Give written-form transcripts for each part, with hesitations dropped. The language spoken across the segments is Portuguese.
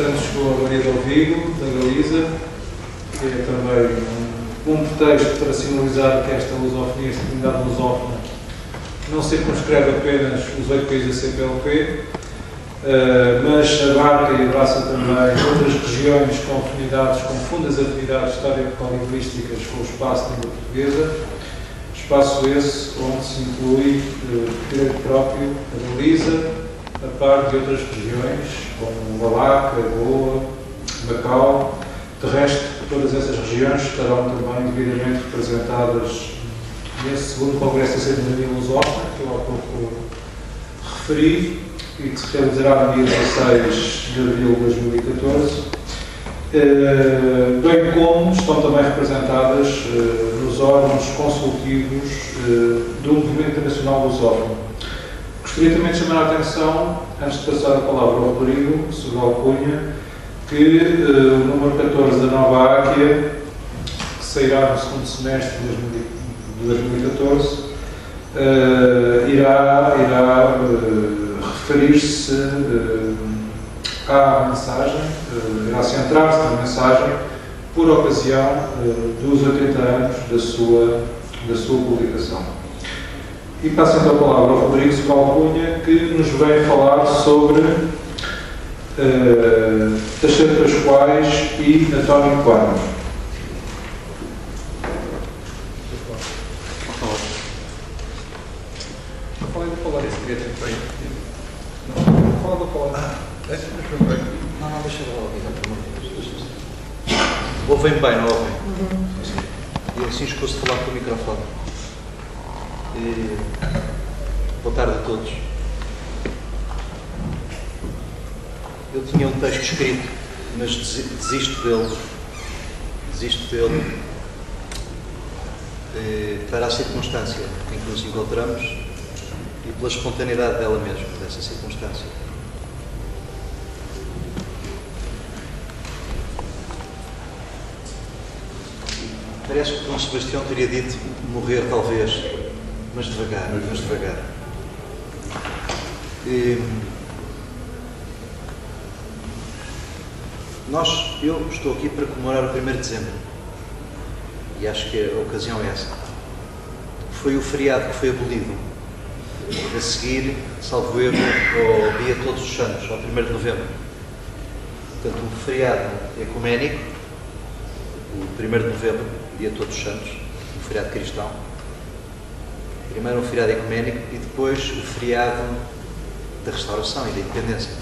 entretanto chegou a Maria do Vigo, da Galiza, que é também um pretexto para sinalizar que esta lusofonia, esta comunidade lusófona, não circunscreve apenas os 8 países da CPLP, mas abarca e abraça também outras regiões com afinidades, com fundas afinidades histórico-linguísticas com o espaço da língua portuguesa, espaço esse onde se inclui direito próprio a Galiza, a par de outras regiões, como Malaca, Goa, Macau. De resto, todas essas regiões estarão também devidamente representadas nesse segundo Congresso da Cidadania Lusófona, que eu há pouco referi, e que se realizará no dia 16 de abril de 2014, bem como estão também representadas nos órgãos consultivos do Movimento Internacional Lusófono. Gostaria também de chamar a atenção, antes de passar a palavra ao Rodrigo, sobre a alcunha, que o número 14 da Nova Áquia, que sairá no segundo semestre de 2014, irá referir-se à mensagem, irá centrar-se na mensagem por ocasião dos 80 anos da sua publicação. E passo então a palavra ao Rodrigo Sobral-Cunha, que nos vem falar sobre Teixeira Pascoais e António Quadros. Vou falar isso direito bem. Vou falar. Não, deixa eu ouvir. Ouvem bem, não ouvem? E assim escuso de falar com o microfone. Boa tarde a todos. Eu tinha um texto escrito, mas desisto dele para a circunstância em que nos encontramos e pela espontaneidade dela mesma, dessa circunstância. Parece que Dom Sebastião teria dito morrer talvez, mas devagar. Eu estou aqui para comemorar o 1º de dezembro e acho que a ocasião é essa. Foi o feriado que foi abolido a seguir, salvo erro, ao dia de Todos os Santos, ao 1º de novembro. Portanto, um feriado ecuménico, o 1º de novembro, dia de Todos os Santos, um feriado cristão. Primeiro um feriado ecuménico e depois o feriado da Restauração e da Independência.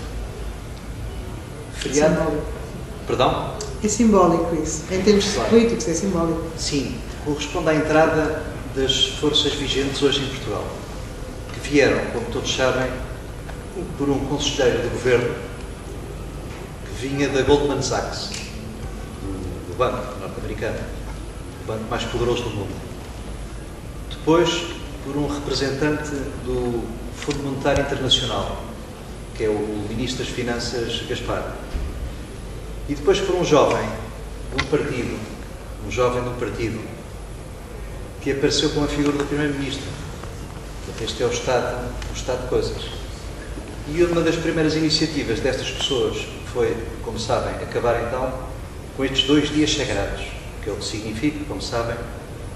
Feriado... Simbólico. Perdão? É simbólico isso. Em termos políticos é simbólico. Sim, corresponde à entrada das forças vigentes hoje em Portugal, que vieram, como todos sabem, por um conselheiro do governo que vinha da Goldman Sachs, do banco norte-americano, o banco mais poderoso do mundo. Depois, por um representante do Fundo Monetário Internacional, que é o Ministro das Finanças, Gaspar. E depois por um jovem de um partido, que apareceu com a figura do Primeiro-Ministro. Este é o estado de coisas. E uma das primeiras iniciativas destas pessoas foi, como sabem, acabar então com estes 2 dias sagrados, que é o que significa, como sabem,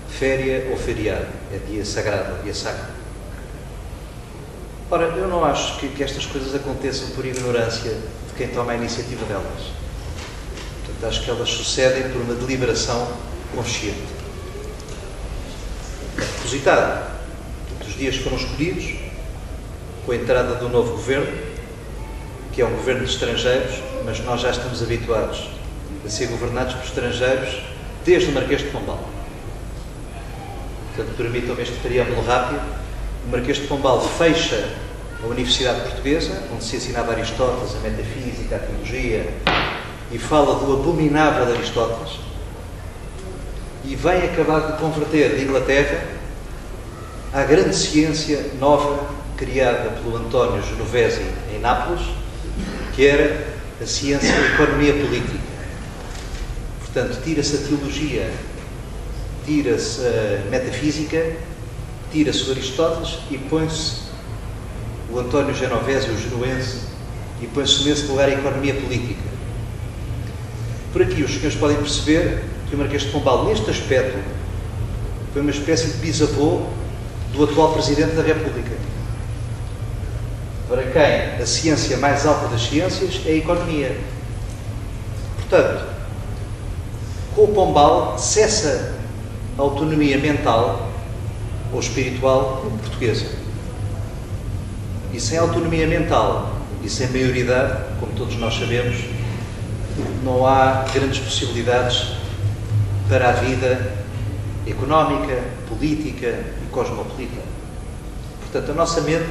féria ou feriado. É dia sagrado, dia sacro. Ora, eu não acho que estas coisas aconteçam por ignorância de quem toma a iniciativa delas. Portanto, acho que elas sucedem por uma deliberação consciente. Propositada. Os dias foram escolhidos com a entrada do novo governo, que é um governo de estrangeiros, mas nós já estamos habituados a ser governados por estrangeiros desde o Marquês de Pombal. Portanto, permitam-me este preâmbulo rápido. O Marquês de Pombal fecha a Universidade Portuguesa, onde se ensinava Aristóteles, a metafísica, a teologia, e fala do abominável de Aristóteles, e vem acabar de converter de Inglaterra à grande ciência nova criada pelo António Genovesi em Nápoles, que era a ciência da economia política. Portanto, tira-se a teologia, tira-se a metafísica, tira-se o Aristóteles e põe-se o António Genovesi, o genuense, e põe-se nesse lugar a economia política. Por aqui os senhores podem perceber que o Marquês de Pombal, neste aspecto, foi uma espécie de bisavô do atual Presidente da República, para quem a ciência mais alta das ciências é a economia. Portanto, com o Pombal cessa a autonomia mental ou espiritual portuguesa. E sem autonomia mental e sem maioridade, como todos nós sabemos, não há grandes possibilidades para a vida económica, política e cosmopolita. Portanto, a nossa mente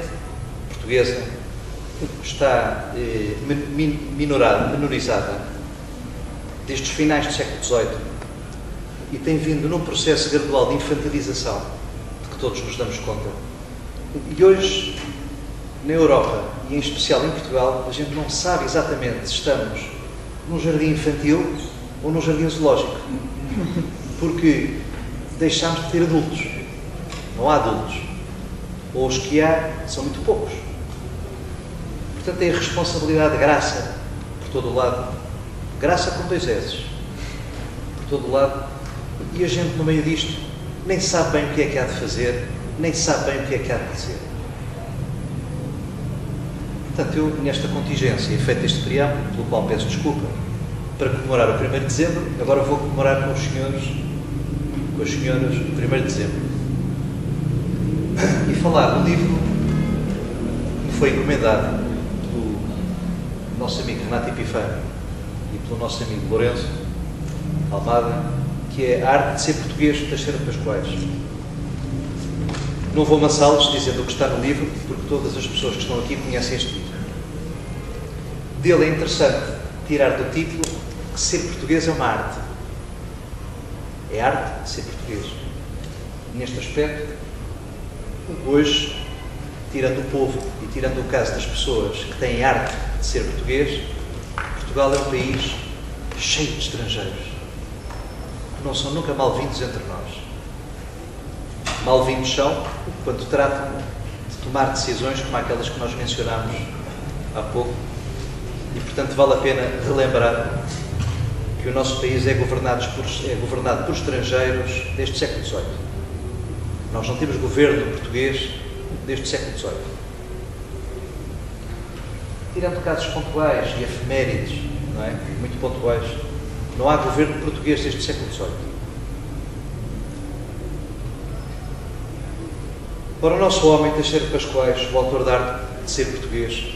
portuguesa está minorizada desde os finais do século XVIII e tem vindo num processo gradual de infantilização de que todos nos damos conta. E hoje, na Europa e em especial em Portugal, a gente não sabe exatamente se estamos num jardim infantil ou num jardim zoológico, porque deixámos de ter adultos. Não há adultos. Ou os que há são muito poucos. Portanto, é a responsabilidade de graça por todo o lado. Graça com 2 S's. Por todo o lado. E a gente, no meio disto, nem sabe bem o que é que há de fazer, nem sabe bem o que é que há de dizer. Portanto, eu, nesta contingência, e feito este preâmbulo, pelo qual peço desculpa, para comemorar o 1º de dezembro, agora vou comemorar com os senhores, com as senhoras, o 1º de dezembro. E falar do livro que me foi encomendado pelo nosso amigo Renato Epifânio e pelo nosso amigo Lourenço Almada, que é A Arte de Ser Português, de Teixeira de Pascoais. Não vou amassá-los dizendo o que está no livro, porque todas as pessoas que estão aqui conhecem este livro. Dele é interessante tirar do título que ser português é uma arte. É arte de ser português. Neste aspecto, hoje, tirando o povo e tirando o caso das pessoas que têm arte de ser português, Portugal é um país cheio de estrangeiros, que não são nunca mal-vindos entre nós. Mal-vindos são quando tratam de tomar decisões como aquelas que nós mencionámos há pouco, e portanto vale a pena relembrar que o nosso país é governado por estrangeiros desde o século XVIII. Nós não temos governo português desde o século XVIII. Tirando casos pontuais e efemérides, não é? Muito pontuais, não há governo português desde o século XVIII. Para o nosso homem, Teixeira de Pascoais, o autor da Arte de Ser Português,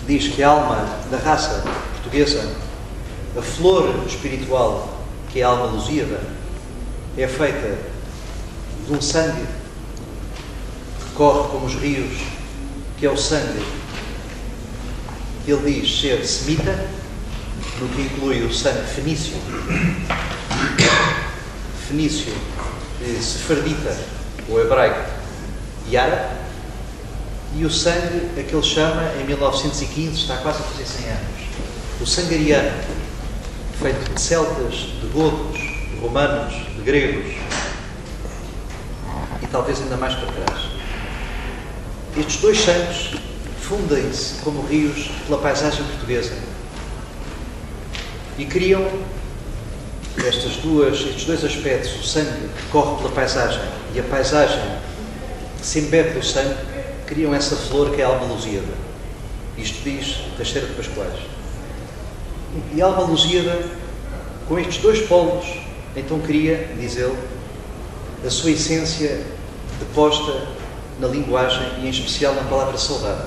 diz que a alma da raça portuguesa, a flor espiritual, que é a alma lusíada, é feita de um sangue que corre como os rios, que é o sangue que ele diz ser semita, no que inclui o sangue fenício, sefardita ou hebraico e árabe, e o sangue a que ele chama, em 1915, está quase a fazer 100 anos, o sangue ariano, feito de celtas, de godos, de romanos, de gregos, e talvez ainda mais para trás. Estes 2 sangues fundem-se como rios pela paisagem portuguesa e criam estes 2 aspectos, o sangue que corre pela paisagem e a paisagem que se embebe do sangue, criam essa flor que é a alma lusíada. Isto diz Teixeira de Pascoais. E a alma lusíada, com estes 2 polos, então cria, diz ele, a sua essência deposta na linguagem e em especial na palavra saudade,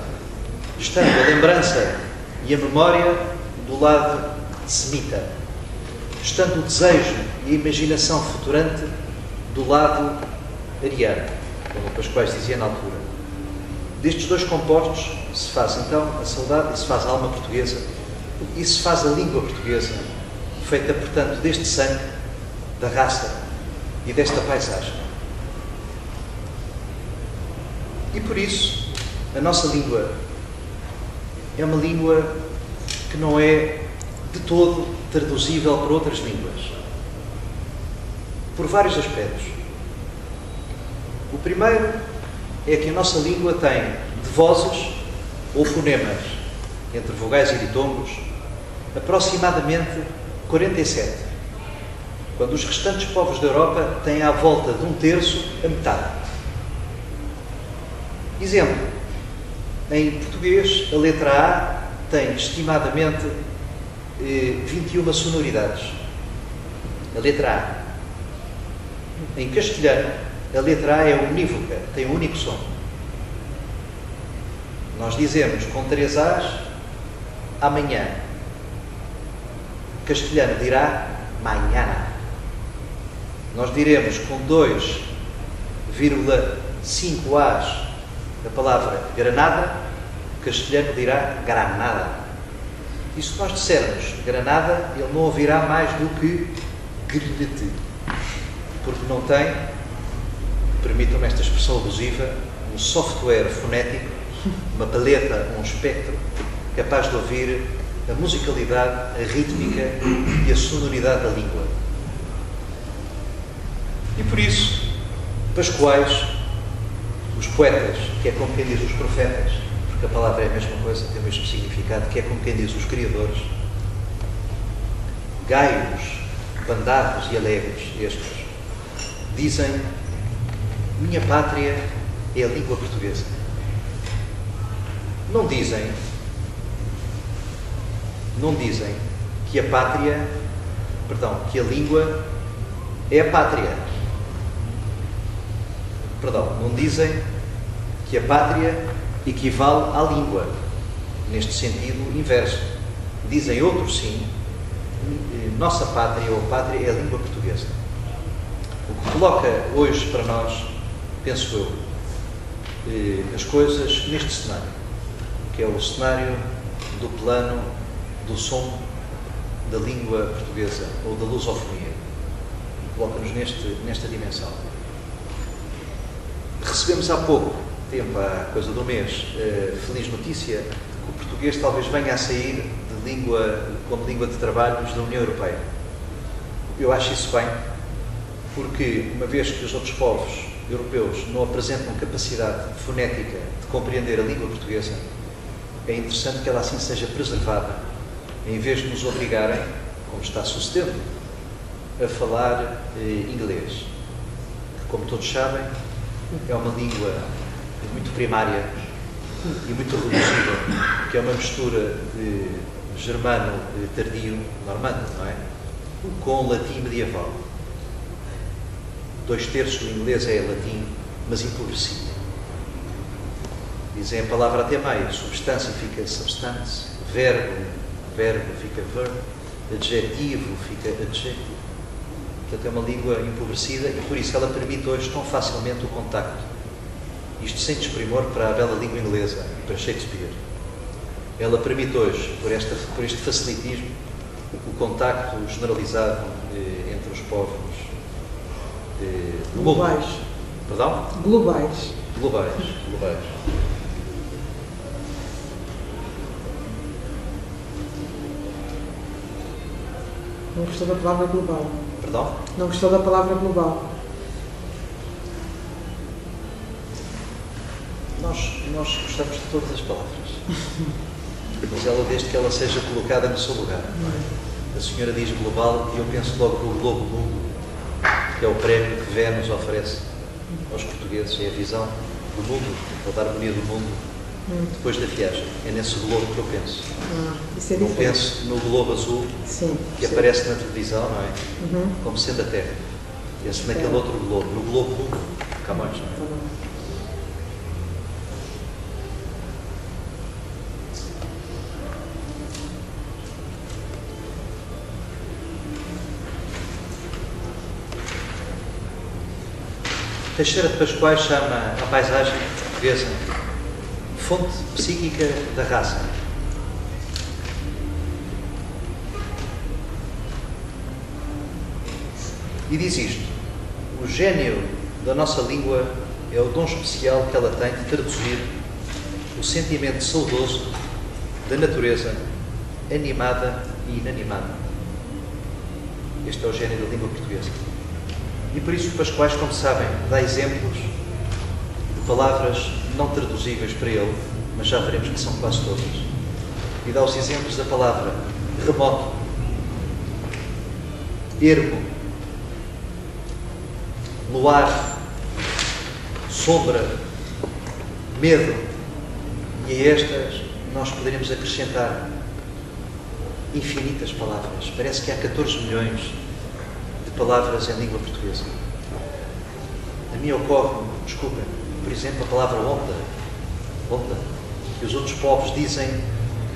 estando a lembrança e a memória do lado semita, estando o desejo e a imaginação futurante do lado ariano, como o Pascoais dizia na altura. Destes 2 compostos se faz então a saudade e se faz a alma portuguesa e se faz a língua portuguesa, feita portanto deste sangue, da raça e desta paisagem. E por isso, a nossa língua é uma língua que não é de todo traduzível para outras línguas, por vários aspectos. O primeiro é que a nossa língua tem de vozes ou fonemas, entre vogais e ditongos, aproximadamente 47, quando os restantes povos da Europa têm à volta de 1/3 a metade. Exemplo, em português, a letra A tem estimadamente 21 sonoridades. A letra A. Em castelhano, a letra A é unívoca, tem um único som. Nós dizemos com 3 As, amanhã. O castelhano dirá mañana. Nós diremos com 2,5 As a palavra granada, o castelhano dirá granada. E se nós dissermos granada, ele não ouvirá mais do que grenete, porque não tem, permitam-me esta expressão abusiva, um software fonético, uma paleta, um espectro, capaz de ouvir a musicalidade, a rítmica e a sonoridade da língua. E por isso, pascoais, os poetas, que é como quem diz os profetas, porque a palavra é a mesma coisa, tem o mesmo significado, que é como quem diz os criadores, gaios, bandados e alegres, estes, dizem: minha pátria é a língua portuguesa. Não dizem que a pátria, que a língua é a pátria. Não dizem que a pátria equivale à língua, neste sentido inverso. Dizem outros sim, nossa pátria ou pátria é a língua portuguesa. O que coloca hoje para nós, penso eu, as coisas neste cenário, que é o cenário do plano do som da língua portuguesa ou da lusofonia. Coloca-nos nesta dimensão. Recebemos há pouco tempo, há coisa de um mês, feliz notícia que o português talvez venha a sair como língua de trabalhos da União Europeia. Eu acho isso bem, porque uma vez que os outros povos europeus não apresentam capacidade fonética de compreender a língua portuguesa, é interessante que ela assim seja preservada, em vez de nos obrigarem, como está sucedendo, a falar inglês, que, como todos sabem, é uma língua muito primária e muito reduzida, que é uma mistura de germano tardio, normando, não é? Com latim medieval. 2/3 do inglês é latim, mas empobrecido. Dizem a palavra até meio, substância fica substance, verbo fica verb, adjetivo fica adjetivo. Portanto, é uma língua empobrecida e por isso ela permite hoje tão facilmente o contacto. Isto sem desprimor para a bela língua inglesa e para Shakespeare. Ela permite hoje, por este facilitismo, o contacto generalizado entre os povos do mundo. Globais. Perdão? Globais. Globais. Não gostou da palavra global. Perdão? Não gostou da palavra global. Nós gostamos de todas as palavras. Mas ela, desde que ela seja colocada no seu lugar. A senhora diz global e eu penso logo no Globo Mundo, que é o prémio que VE nos oferece aos portugueses, é a visão do mundo, ou da harmonia do mundo, depois da viagem. É nesse globo que eu penso. Isso é não diferente. penso no globo azul que aparece na televisão, não é? Como sendo a Terra. Penso naquele outro globo, no globo mundo, Camões, não é? Tá bom. Teixeira de Pascoais chama a paisagem portuguesa fonte psíquica da raça. E diz isto: o gênio da nossa língua é o dom especial que ela tem de traduzir o sentimento saudoso da natureza animada e inanimada. Este é o gênio da língua portuguesa. E por isso o Pascoais, como sabem, dá exemplos de palavras não traduzíveis para ele, mas já veremos que são quase todas. E dá os exemplos da palavra remoto, ermo, luar, sombra, medo, e a estas nós poderíamos acrescentar infinitas palavras. Parece que há 14 milhões de palavras em língua portuguesa. A mim ocorre, desculpem, por exemplo, a palavra onda, onda, que os outros povos dizem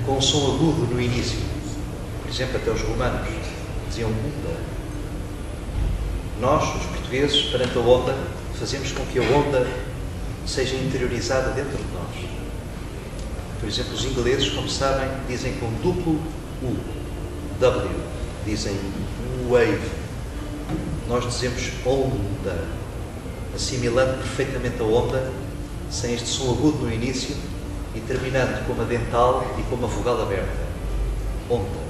com um som agudo no início. Por exemplo, até os romanos diziam onda. Nós, os portugueses, perante a onda, fazemos com que a onda seja interiorizada dentro de nós. Por exemplo, os ingleses, como sabem, dizem com duplo U, W, dizem wave. Nós dizemos onda, assimilando perfeitamente a onda, sem este som agudo no início e terminando com uma dental e com uma vogal aberta. Onda.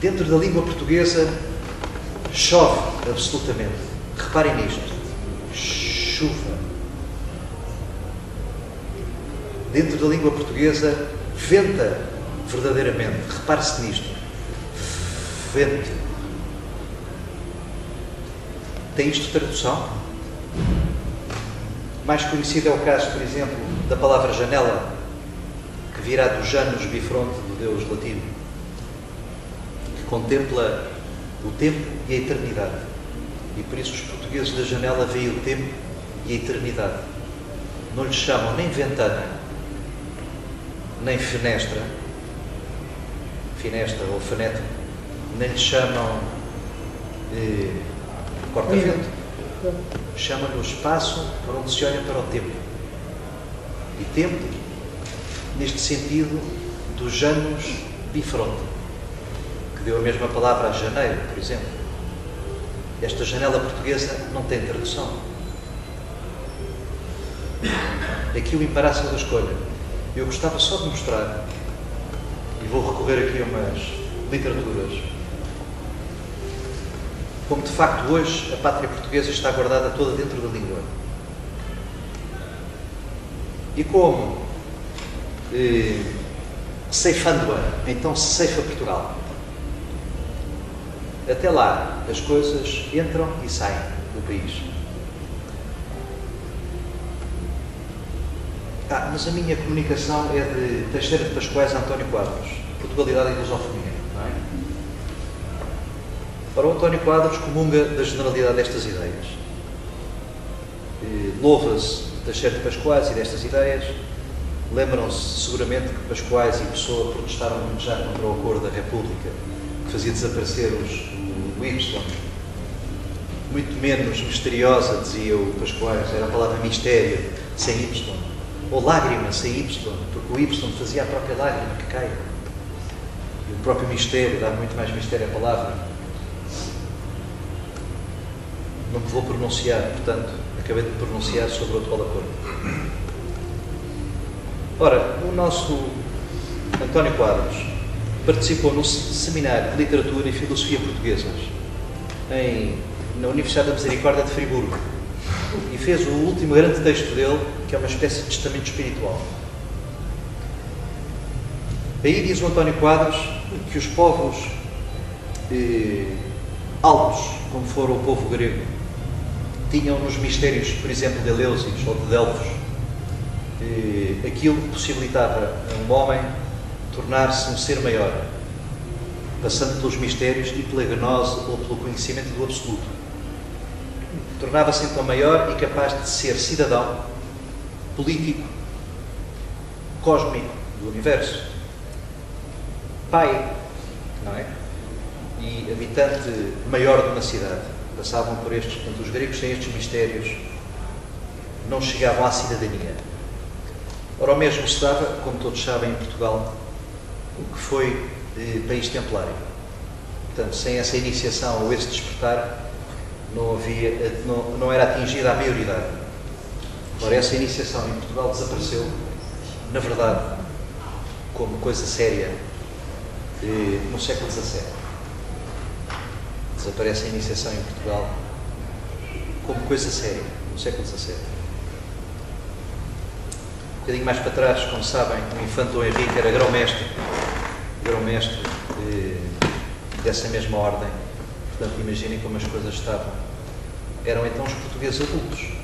Dentro da língua portuguesa, chove absolutamente. Reparem nisto. Chuva. Dentro da língua portuguesa, venta verdadeiramente. Repare-se nisto. Vento. Tem isto tradução? Mais conhecido é o caso, por exemplo, da palavra janela, que virá do Janus bifronte, do deus latino, que contempla o tempo e a eternidade. E por isso os portugueses da janela veem o tempo e a eternidade. Não lhes chamam nem ventana, nem fenestra, finestra ou fenetra, nem lhes chamam corta-vento. Chama-lhe o espaço por onde se olha para o tempo. E tempo, neste sentido, do Janus bifronte, que deu a mesma palavra a janeiro, por exemplo. Esta janela portuguesa não tem tradução. Aqui o embaraço da escolha. Eu gostava só de mostrar, e vou recorrer aqui a umas literaturas, como de facto hoje a pátria portuguesa está guardada toda dentro da língua. E como, ceifando-a, então se ceifa Portugal. Até lá as coisas entram e saem do país. Mas a minha comunicação é de Teixeira de Pascoais a António Quadros, Portugalidade e Lusofonia, não é? Ora, o António Quadros comunga da generalidade destas ideias. Louva-se de Teixeira de Pascoais e destas ideias. Lembram-se seguramente que Pascoais e Pessoa protestaram muito já contra o acordo da República, que fazia desaparecer o Y. Muito menos misteriosa, dizia o Pascoais, era a palavra mistério, sem Y. Ou lágrima, sem Y, porque o Y fazia a própria lágrima que cai. E o próprio mistério dá muito mais mistério à palavra. Não me vou pronunciar, portanto, acabei de pronunciar sobre o atual acordo. Ora, o nosso António Quadros participou no seminário de Literatura e Filosofia Portuguesas na Universidade da Misericórdia de Friburgo e fez o último grande texto dele, que é uma espécie de testamento espiritual. Aí diz o António Quadros que os povos altos, como for o povo grego, tinham nos mistérios, por exemplo, de Eleusis ou de Delfos, aquilo que possibilitava a um homem tornar-se um ser maior, passando pelos mistérios e pela gnose ou pelo conhecimento do absoluto. Tornava-se então maior e capaz de ser cidadão, político, cósmico do universo, pai, não é? E habitante maior de uma cidade. Passavam por estes, portanto, os gregos sem estes mistérios não chegavam à cidadania. Ora, o mesmo se dava, como todos sabem, em Portugal, o que foi país templário. Portanto, sem essa iniciação ou esse despertar, não era atingida a maioridade. Ora, essa iniciação em Portugal desapareceu, na verdade, como coisa séria, no século XVII. Desaparece a iniciação em Portugal como coisa séria, no século XVII. Um bocadinho mais para trás, como sabem, o infante Dom Henrique era grão-mestre dessa mesma ordem. Portanto, imaginem como as coisas estavam. Eram então os portugueses adultos.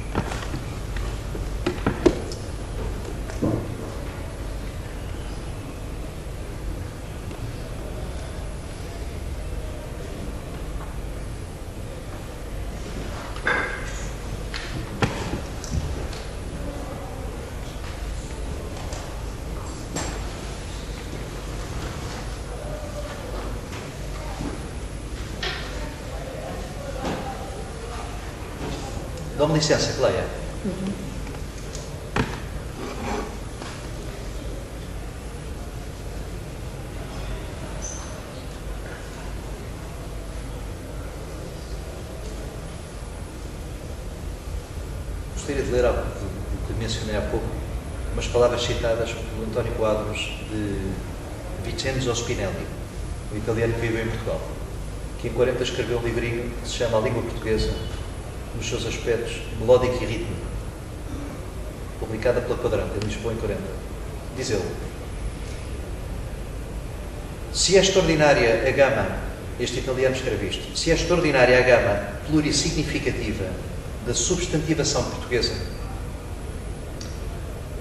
Dá-me licença, que leia. Gostaria de ler o que mencionei há pouco, umas palavras citadas por António Quadros de Vincenzo Spinelli, o italiano que viveu em Portugal, que em 40 escreveu um livrinho que se chama A Língua Portuguesa, nos seus aspectos melódico e rítmico, publicada pela Quadrante, em Lisboa, em 40. Diz ele: se é extraordinária a gama, este italiano escreve isto, se é extraordinária a gama plurissignificativa da substantivação portuguesa,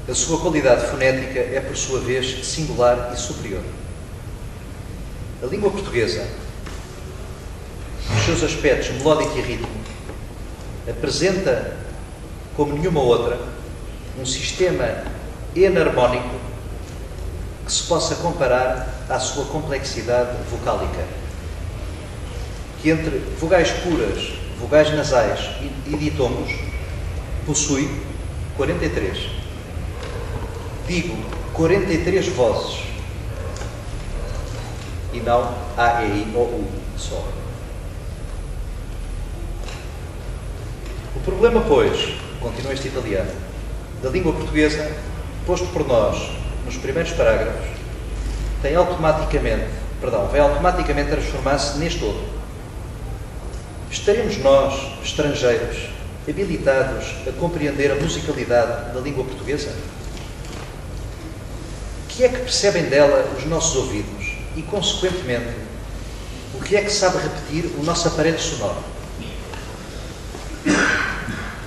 a sua qualidade fonética é, por sua vez, singular e superior. A língua portuguesa, nos seus aspectos melódico e rítmico, apresenta, como nenhuma outra, um sistema enarmónico que se possa comparar à sua complexidade vocálica, que entre vogais puras, vogais nasais e ditongos possui 43. Digo 43 vozes e não A, E, I, O, U só. O problema, pois, continua este italiano, da língua portuguesa, posto por nós nos primeiros parágrafos, vai automaticamente transformar-se neste outro. Estaremos nós, estrangeiros, habilitados a compreender a musicalidade da língua portuguesa? O que é que percebem dela os nossos ouvidos e, consequentemente, o que é que sabe repetir o nosso aparelho sonoro?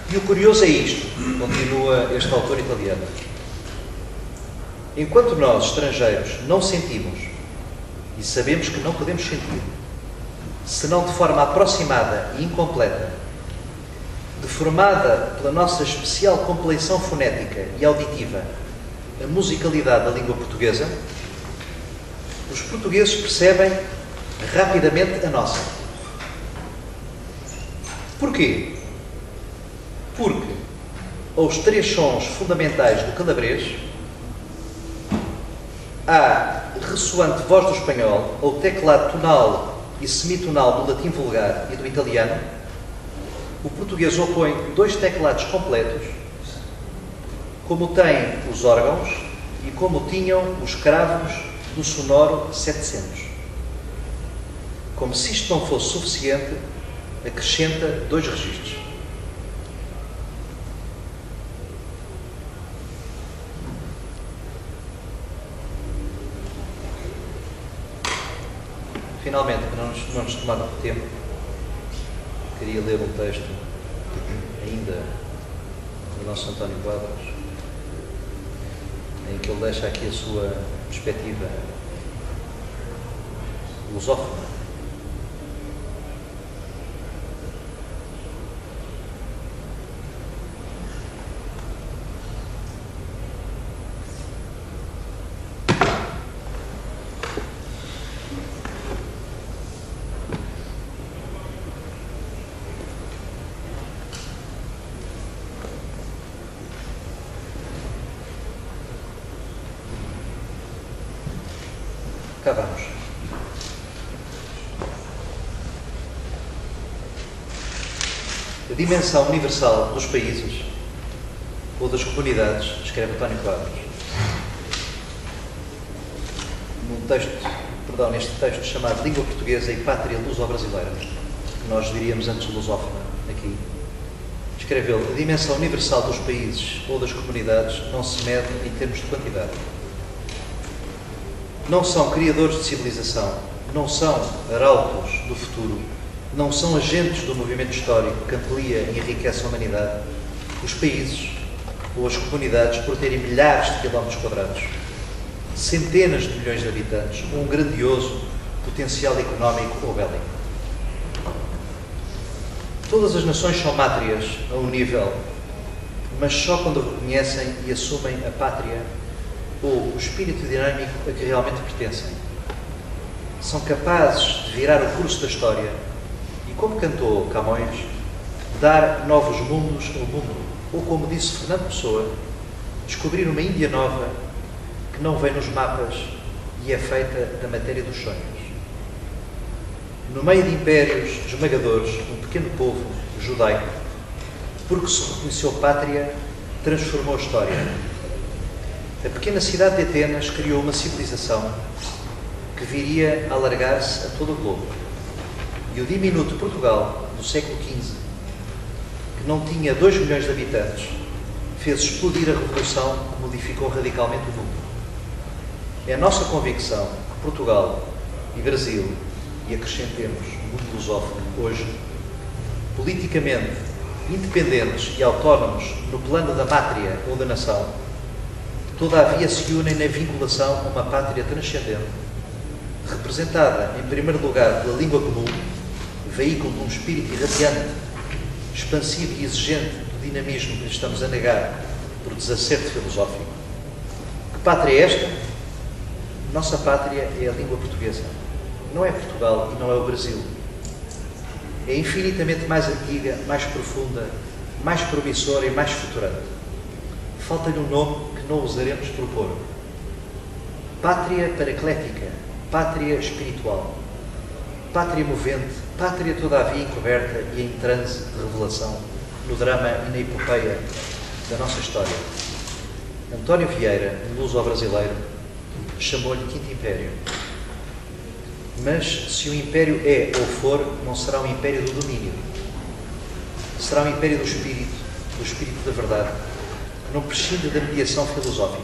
E o curioso é isto, continua este autor italiano. Enquanto nós, estrangeiros, não sentimos, e sabemos que não podemos sentir, senão de forma aproximada e incompleta, deformada pela nossa especial compleição fonética e auditiva, a musicalidade da língua portuguesa, os portugueses percebem rapidamente a nossa. Porquê? Porque aos três sons fundamentais do calabrês, a ressoante voz do espanhol, ou teclado tonal e semitonal do latim vulgar e do italiano, o português opõe dois teclados completos, como têm os órgãos e como tinham os cravos do sonoro 700. Como se isto não fosse suficiente, acrescenta dois registros. Finalmente, para não nos tomar muito tempo, queria ler um texto ainda do nosso António Quadros, em que ele deixa aqui a sua perspectiva lusófona. Cá vamos. A dimensão universal dos países ou das comunidades, escreve António Quadros, neste texto chamado Língua Portuguesa e Pátria Luso-Brasileira, que nós diríamos antes lusófona aqui, escreve ele: a dimensão universal dos países ou das comunidades não se mede em termos de quantidade. Não são criadores de civilização, não são arautos do futuro, não são agentes do movimento histórico que amplia e enriquece a humanidade, os países ou as comunidades, por terem milhares de quilómetros quadrados, centenas de milhões de habitantes, ou um grandioso potencial económico ou bélico. Todas as nações são mátrias a um nível, mas só quando reconhecem e assumem a pátria ou o espírito dinâmico a que realmente pertencem. São capazes de virar o curso da história e, como cantou Camões, dar novos mundos ao mundo, ou, como disse Fernando Pessoa, descobrir uma Índia nova que não vem nos mapas e é feita da matéria dos sonhos. No meio de impérios esmagadores, um pequeno povo judaico, porque se reconheceu pátria, transformou a história. A pequena cidade de Atenas criou uma civilização que viria a alargar-se a todo o globo. E o diminuto Portugal, do século XV, que não tinha 2 milhões de habitantes, fez explodir a revolução que modificou radicalmente o mundo. É a nossa convicção que Portugal e Brasil, e acrescentemos o mundo lusófono hoje, politicamente independentes e autónomos no plano da pátria ou da nação, todavia se unem na vinculação a uma pátria transcendente, representada, em primeiro lugar, pela língua comum, veículo de um espírito irradiante, expansivo e exigente do dinamismo que lhe estamos a negar por desacerto filosófico. Que pátria é esta? Nossa pátria é a língua portuguesa. Não é Portugal e não é o Brasil. É infinitamente mais antiga, mais profunda, mais promissora e mais futurante. Falta-lhe um nome que não ousaremos propor. Pátria paraclética, pátria espiritual, pátria movente, pátria todavia encoberta e em transe de revelação no drama e na epopeia da nossa história. António Vieira, um luso-brasileiro, chamou-lhe Quinto Império. Mas se o império é ou for, não será um império do domínio. Será um império do espírito da verdade, que não prescinde da mediação filosófica.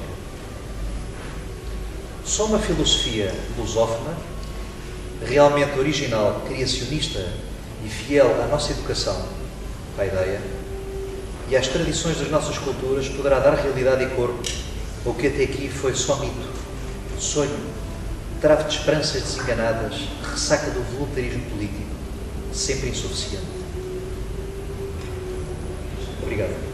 Só uma filosofia lusófona, realmente original, criacionista e fiel à nossa educação, à ideia, e às tradições das nossas culturas, poderá dar realidade e corpo ao que até aqui foi só mito, sonho, trave de esperanças desenganadas, ressaca do voluntarismo político, sempre insuficiente. Obrigado.